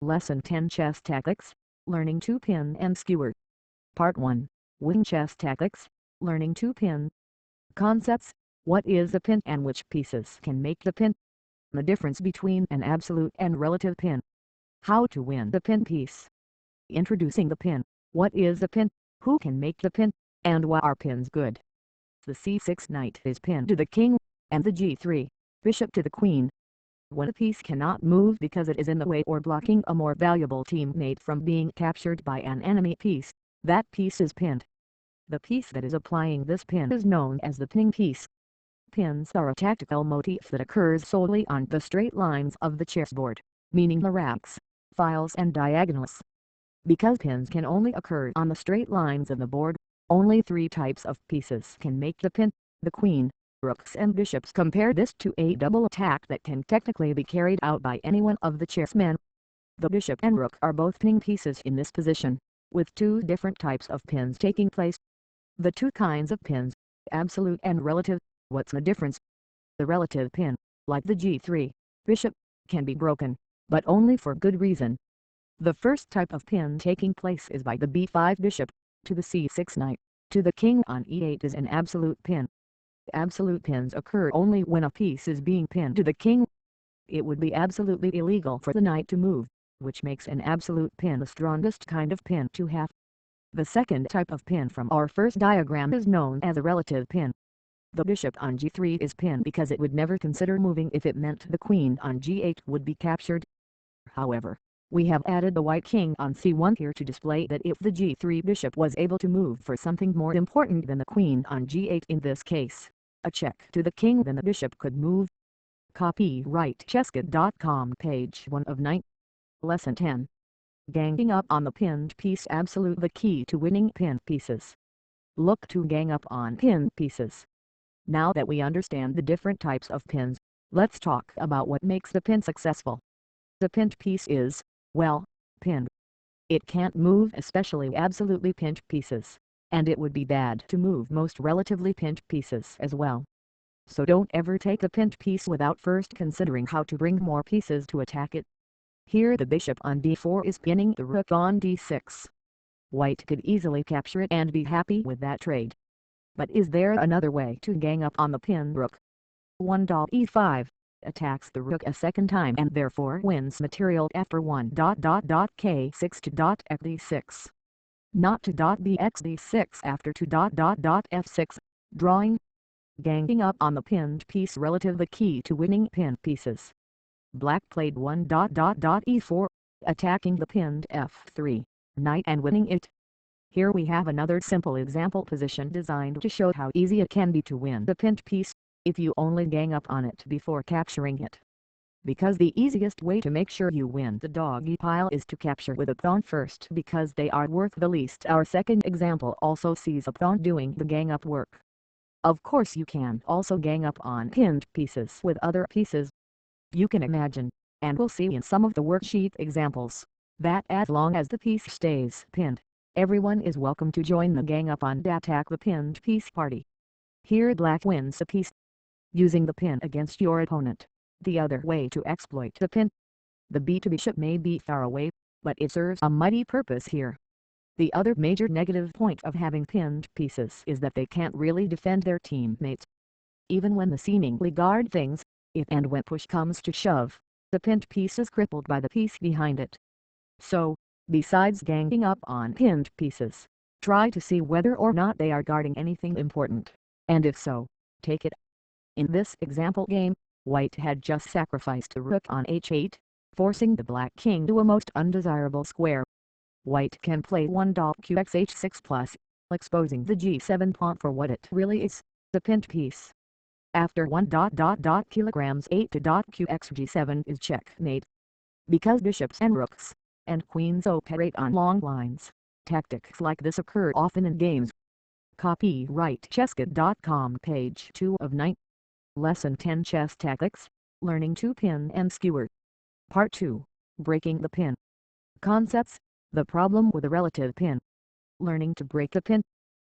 Lesson 10 Chess Tactics, Learning to Pin and Skewer. Part 1, Wing Chess Tactics, Learning to Pin. Concepts, what is a pin and which pieces can make the pin? The difference between an absolute and relative pin. How to win the pin piece. Introducing the pin, what is a pin, who can make the pin, and why are pins good? The c6 knight is pinned to the king, and the g3, bishop to the queen. When a piece cannot move because it is in the way or blocking a more valuable teammate from being captured by an enemy piece, that piece is pinned. The piece that is applying this pin is known as the pinning piece. Pins are a tactical motif that occurs solely on the straight lines of the chessboard, meaning the racks, files and diagonals. Because pins can only occur on the straight lines of the board, only three types of pieces can make the pin: the queen, rooks and bishops. Compare this to a double attack that can technically be carried out by any one of the chessmen. The bishop and rook are both pinning pieces in this position, with two different types of pins taking place. The two kinds of pins, absolute and relative. What's the difference? The relative pin, like the g3, bishop, can be broken, but only for good reason. The first type of pin taking place is by the b5 bishop, to the c6 knight, to the king on e8 is an absolute pin. Absolute pins occur only when a piece is being pinned to the king. It would be absolutely illegal for the knight to move, which makes an absolute pin the strongest kind of pin to have. The second type of pin from our first diagram is known as a relative pin. The bishop on g3 is pinned because it would never consider moving if it meant the queen on g8 would be captured. However, we have added the white king on c1 here to display that if the g3 bishop was able to move for something more important than the queen on g8, in this case, a check to the king, then the bishop could move. Copyright Chesskit.com, page 1 of 9. Lesson 10. Ganging up on the pinned piece. Absolute, the key to winning pin pieces. Look to gang up on pin pieces. Now that we understand the different types of pins, let's talk about what makes the pin successful. The pinned piece is, well, pinned. It can't move, especially absolutely pinned pieces, and it would be bad to move most relatively pinned pieces as well. So don't ever take the pinned piece without first considering how to bring more pieces to attack it. Here the bishop on d4 is pinning the rook on d6. White could easily capture it and be happy with that trade. But is there another way to gang up on the pinned rook? 1e5 attacks the rook a second time and therefore wins material after k6 to xd6. Not to bxd6 after f6, drawing. Ganging up on the pinned piece. Relative, the key to winning pin pieces. Black played 1e4, attacking the pinned f3 knight and winning it. Here we have another simple example position designed to show how easy it can be to win the pinned piece, if you only gang up on it before capturing it. Because the easiest way to make sure you win the doggy pile is to capture with a pawn first, because they are worth the least. Our second example also sees a pawn doing the gang up work. Of course you can also gang up on pinned pieces with other pieces. You can imagine, and we'll see in some of the worksheet examples, that as long as the piece stays pinned, everyone is welcome to join the gang up on attack the pinned piece party. Here black wins a piece, using the pin against your opponent. The other way to exploit the pin. The b2 bishop may be far away, but it serves a mighty purpose here. The other major negative point of having pinned pieces is that they can't really defend their teammates. Even when they seemingly guard things, if and when push comes to shove, the pinned piece is crippled by the piece behind it. So, besides ganging up on pinned pieces, try to see whether or not they are guarding anything important, and if so, take it. In this example game, white had just sacrificed the rook on h8, forcing the black king to a most undesirable square. White can play 1qxh6+, exposing the g7 pawn for what it really is, the pinned piece. After kilograms 8 to qxg7 is checkmate. Because bishops and rooks and queens operate on long lines, tactics like this occur often in games. Copyright Chesskit.com, page 2 of 9. Lesson 10 Chess Tactics, Learning to Pin and Skewer. Part 2, Breaking the Pin. Concepts, the problem with a relative pin. Learning to break the pin.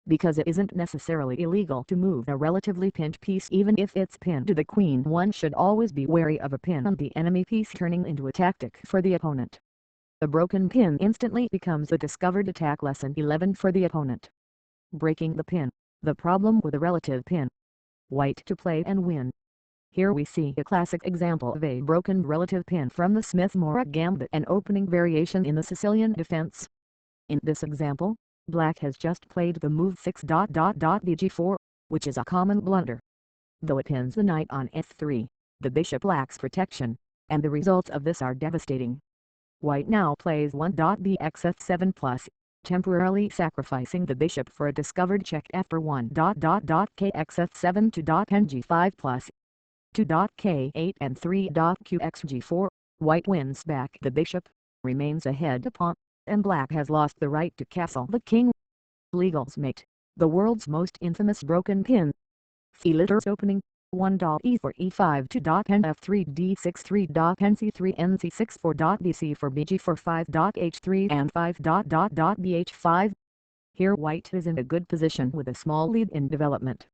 Because it isn't necessarily illegal to move a relatively pinned piece even if it's pinned to the queen, one should always be wary of a pin on the enemy piece turning into a tactic for the opponent. The broken pin instantly becomes a discovered attack. Lesson 11 for the opponent. Breaking the pin. The problem with a relative pin. White to play and win. Here we see a classic example of a broken relative pin from the Smith-Morra Gambit, an opening variation in the Sicilian defense. In this example, Black has just played the move 6.bg4, which is a common blunder. Though it pins the knight on f3, the bishop lacks protection, and the results of this are devastating. White now plays 1.bxf7+, temporarily sacrificing the bishop for a discovered check after 1.kxf7 to kng5+, 2.k8 and 3.qxg4. White wins back the bishop, remains ahead a pawn, and Black has lost the right to castle the king. Legal's mate, the world's most infamous broken pin. Feliter's opening, 1.e4 e5 2.nf3 d6 3.nc3 nc6 4.bc4 bg4 5.h3 and 5.bh5. Here White is in a good position with a small lead in development.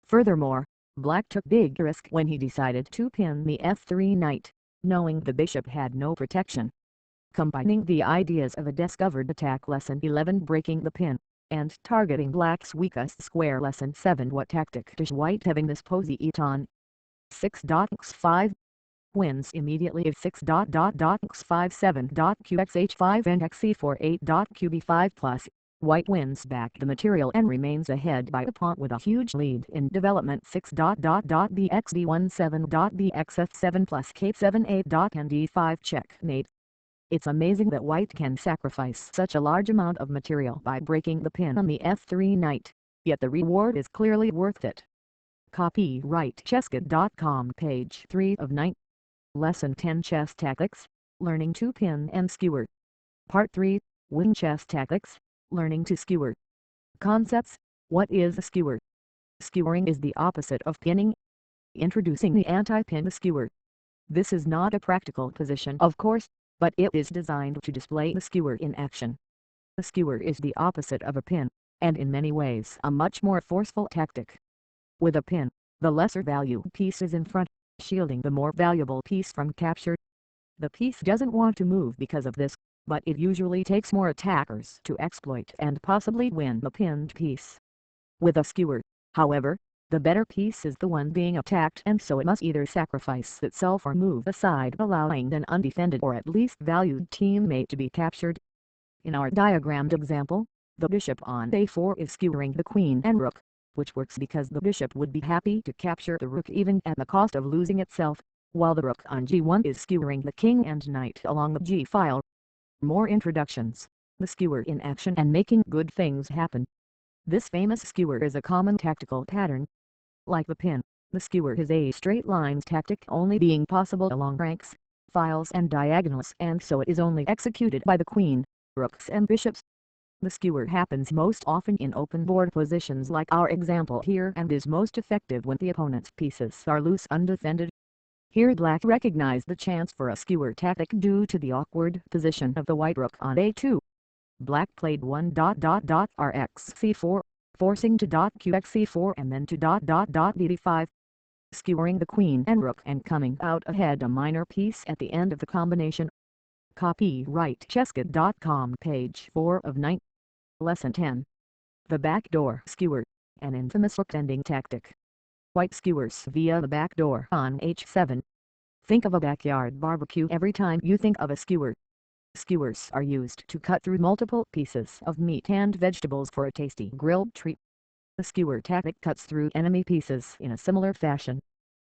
Furthermore, Black took big risk when he decided to pin the f3 knight, knowing the bishop had no protection. Combining the ideas of a discovered attack. Lesson 11 breaking the pin, and targeting Black's weakest square. Lesson 7 what tactic does White having this pose eat on? 6.x5 wins immediately if 6.x5 7.qxh5 and xe4 8.qb5+. White wins back the material and remains ahead by a pawn with a huge lead in development. 6.bxd1 7.bxf7 plus k7 8.nd5 checkmate. It's amazing that White can sacrifice such a large amount of material by breaking the pin on the f3 knight, yet the reward is clearly worth it. Copyright Chesskit.com page 3 of 9. Lesson 10 Chess Tactics, Learning to Pin and Skewer. Part 3, Wing Chess Tactics, Learning to Skewer. Concepts. What is a skewer? Skewering is the opposite of pinning. Introducing the anti-pin skewer. This is not a practical position, of course, but it is designed to display the skewer in action. The skewer is the opposite of a pin, and in many ways a much more forceful tactic. With a pin, the lesser value piece is in front, shielding the more valuable piece from capture. The piece doesn't want to move because of this, but it usually takes more attackers to exploit and possibly win the pinned piece. With a skewer, however, the better piece is the one being attacked, and so it must either sacrifice itself or move aside, allowing an undefended or at least valued teammate to be captured. In our diagrammed example, the bishop on a4 is skewering the queen and rook, which works because the bishop would be happy to capture the rook even at the cost of losing itself, while the rook on g1 is skewering the king and knight along the g-file. More introductions. The skewer in action and making good things happen. This famous skewer is a common tactical pattern. Like the pin, the skewer is a straight lines tactic only being possible along ranks, files and diagonals, and so it is only executed by the queen, rooks and bishops. The skewer happens most often in open board positions like our example here, and is most effective when the opponent's pieces are loose undefended. Here Black recognized the chance for a skewer tactic due to the awkward position of the white rook on a2. Black played 1.rxc4, forcing to qxc4 and then to bb5, skewering the queen and rook and coming out ahead a minor piece at the end of the combination. Copyright Chesskit.com page 4 of 9. Lesson 10. The backdoor skewer, an infamous rook-ending tactic. White skewers via the back door on h7. Think of a backyard barbecue every time you think of a skewer. Skewers are used to cut through multiple pieces of meat and vegetables for a tasty grilled treat. The skewer tactic cuts through enemy pieces in a similar fashion.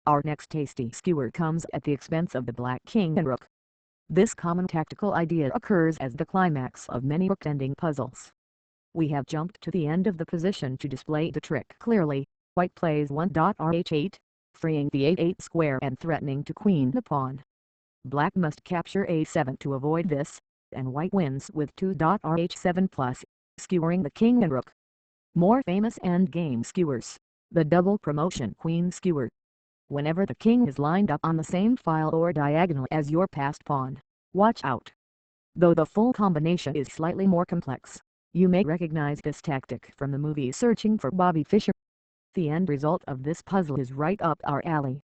Our next tasty skewer comes at the expense of the black king and rook. This common tactical idea occurs as the climax of many rook-ending puzzles. We have jumped to the end of the position to display the trick clearly. White plays 1.rh8, freeing the a8 square and threatening to queen the pawn. Black must capture a7 to avoid this, and White wins with 2.rh7+, skewering the king and rook. More famous endgame skewers. The double promotion queen skewer. Whenever the king is lined up on the same file or diagonal as your passed pawn, watch out. Though the full combination is slightly more complex, you may recognize this tactic from the movie Searching for Bobby Fischer. The end result of this puzzle is right up our alley.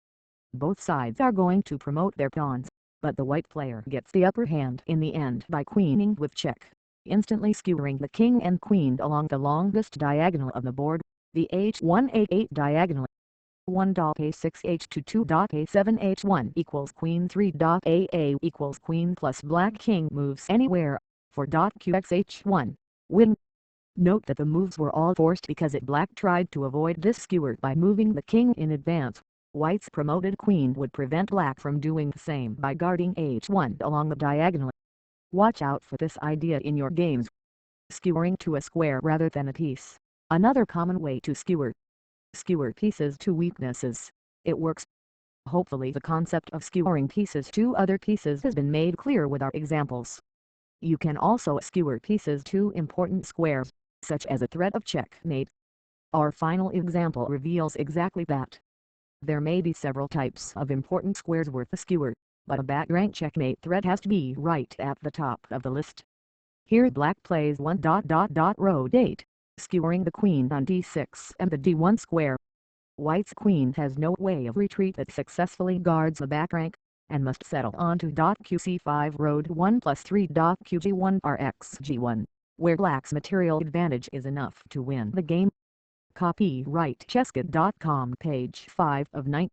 Both sides are going to promote their pawns, but the white player gets the upper hand in the end by queening with check, instantly skewering the king and queen along the longest diagonal of the board, the h1a8 diagonal. 1.a6h2 2.a7h1 equals queen 3.aa equals queen plus black king moves anywhere, 4.qxh1, win. Note that the moves were all forced because black tried to avoid this skewer by moving the king in advance. White's promoted queen would prevent black from doing the same by guarding h1 along the diagonal. Watch out for this idea in your games. Skewering to a square rather than a piece. Another common way to skewer. Skewer pieces to weaknesses. It works. Hopefully the concept of skewering pieces to other pieces has been made clear with our examples. You can also skewer pieces to important squares, such as a threat of checkmate. Our final example reveals exactly that. There may be several types of important squares worth a skewer, but a back-rank checkmate threat has to be right at the top of the list. Here black plays 1. Road 8, skewering the queen on d6 and the d1 square. White's queen has no way of retreat that successfully guards the back rank, and must settle onto qc5 road 1 plus 3.qg1 rxg1, where black's material advantage is enough to win the game. Copyright Chesskit.com, page 5 of 9.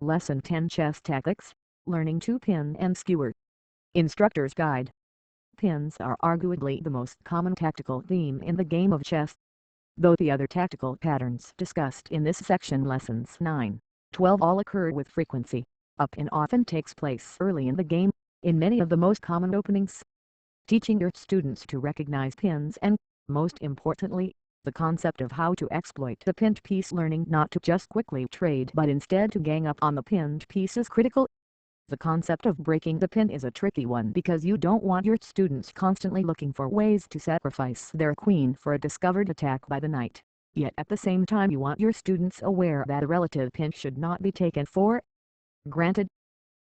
Lesson 10, Chess Tactics, Learning to Pin and Skewer. Instructor's Guide. Pins are arguably the most common tactical theme in the game of chess. Though the other tactical patterns discussed in this section, lessons 9, 12, all occur with frequency, a pin often takes place early in the game, in many of the most common openings. Teaching your students to recognize pins and, most importantly, the concept of how to exploit the pinned piece, learning not to just quickly trade but instead to gang up on the pinned piece, is critical. The concept of breaking the pin is a tricky one because you don't want your students constantly looking for ways to sacrifice their queen for a discovered attack by the knight, yet at the same time you want your students aware that a relative pin should not be taken for granted.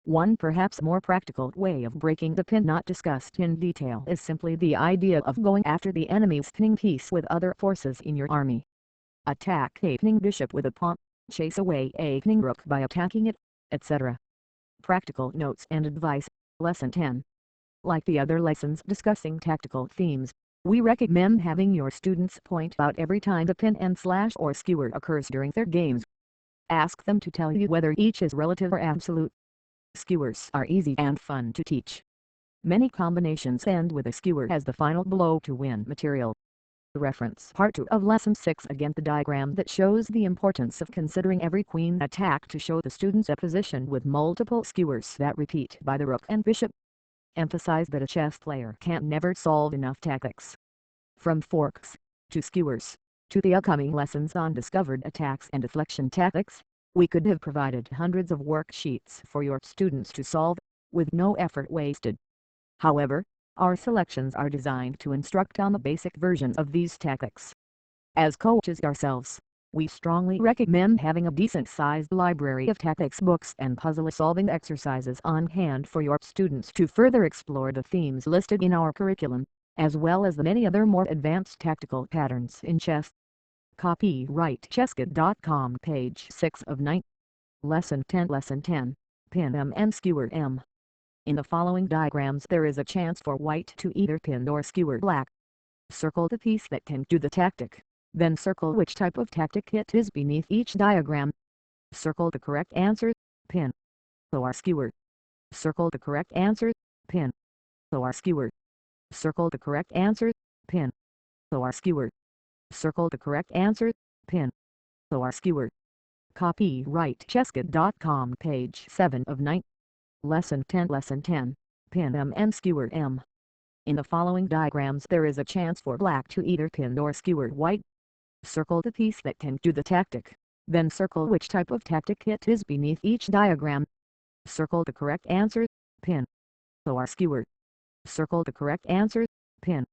One perhaps more practical way of breaking the pin not discussed in detail is simply the idea of going after the enemy's pinning piece with other forces in your army. Attack a pinning bishop with a pawn, chase away a pinning rook by attacking it, etc. Practical Notes and Advice, Lesson 10. Like the other lessons discussing tactical themes, we recommend having your students point out every time the pin and slash or skewer occurs during their games. Ask them to tell you whether each is relative or absolute. Skewers are easy and fun to teach. Many combinations end with a skewer as the final blow to win material. Reference Part 2 of Lesson 6. Again, the diagram that shows the importance of considering every queen attack to show the students a position with multiple skewers that repeat by the rook and bishop. Emphasize that a chess player can't never solve enough tactics. From forks, to skewers, to the upcoming lessons on discovered attacks and deflection tactics, we could have provided hundreds of worksheets for your students to solve, with no effort wasted. However, our selections are designed to instruct on the basic versions of these tactics. As coaches ourselves, we strongly recommend having a decent-sized library of tactics books and puzzle-solving exercises on hand for your students to further explore the themes listed in our curriculum, as well as the many other more advanced tactical patterns in chess. Copyright Chesskit.com, page 6 of 9. Lesson 10, Pin M and Skewer M. In the following diagrams there is a chance for white to either pin or skewer black. Circle the piece that can do the tactic, then circle which type of tactic it is beneath each diagram. Circle the correct answer, pin, or skewer. Circle the correct answer, pin, or skewer. Circle the correct answer, pin, or skewer. Circle the correct answer, pin, or skewer. Copyright Chesskit.com, page 7 of 9. Lesson 10, Pin M and Skewer M. In the following diagrams there is a chance for black to either pin or skewer white. Circle the piece that can do the tactic, then circle which type of tactic it is beneath each diagram. Circle the correct answer, pin, or skewer. Circle the correct answer, pin,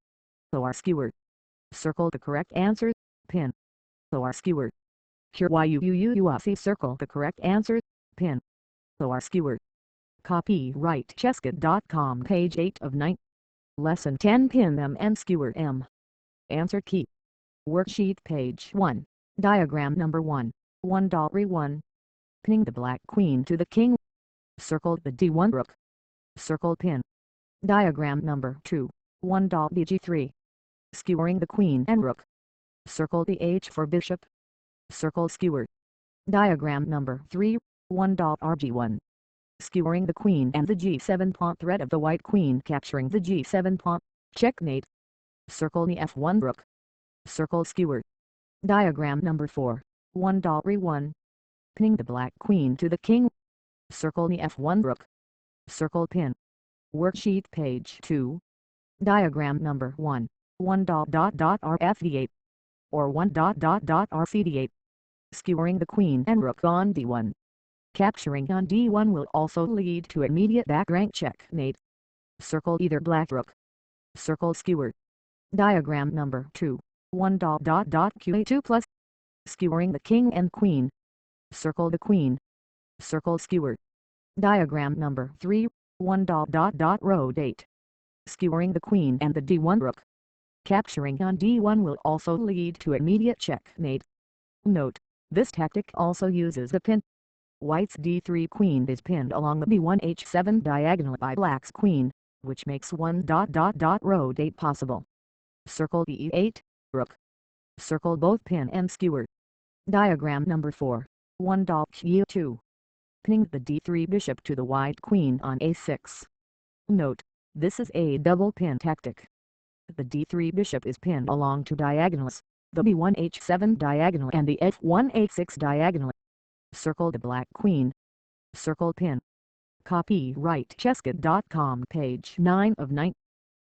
or skewer. Circle the correct answer, pin, or skewer. Here see circle the correct answer, pin, or skewer. Copyright Chesskit.com, page 8 of 9. Lesson 10, Pin M and Skewer M. Answer key. Worksheet page 1. Diagram number 1. 1.1. Pinning the black queen to the king. Circled the d1 rook. Circle pin. Diagram number 2, 1. bg3. Skewering the queen and rook. Circle the h for bishop. Circle skewer. Diagram number 3, 1. rg1. Skewering the queen and the g7 pawn threat of the white queen, capturing the g7 pawn. Checkmate. Circle the f1 rook. Circle skewer. Diagram number 4, 1. re1. Pinning the black queen to the king. Circle the f1 rook. Circle pin. Worksheet page 2. Diagram number 1, 1. rfd8. Or 1. rcd8. Skewering the queen and rook on d1. Capturing on d1 will also lead to immediate back rank checkmate. Circle either black rook. Circle skewer. Diagram number 2, 1. qa2 plus. Skewering the king and queen. Circle the queen. Circle skewer. Diagram number 3, 1. rotate. Skewering the queen and the d1 rook. Capturing on d1 will also lead to immediate checkmate. Note, this tactic also uses the pin. White's d3 queen is pinned along the b1 h7 diagonal by black's queen, which makes 1. rotate possible. Circle e8, rook. Circle both pin and skewer. Diagram number 4, 1. q2. Pinning the d3 bishop to the white queen on a6. Note, this is a double pin tactic. The d3 bishop is pinned along two diagonals, the b1 h7 diagonal and the f1 a6 diagonal. Circle the black queen. Circle pin. Copyright Chesskit.com, page 9 of 9.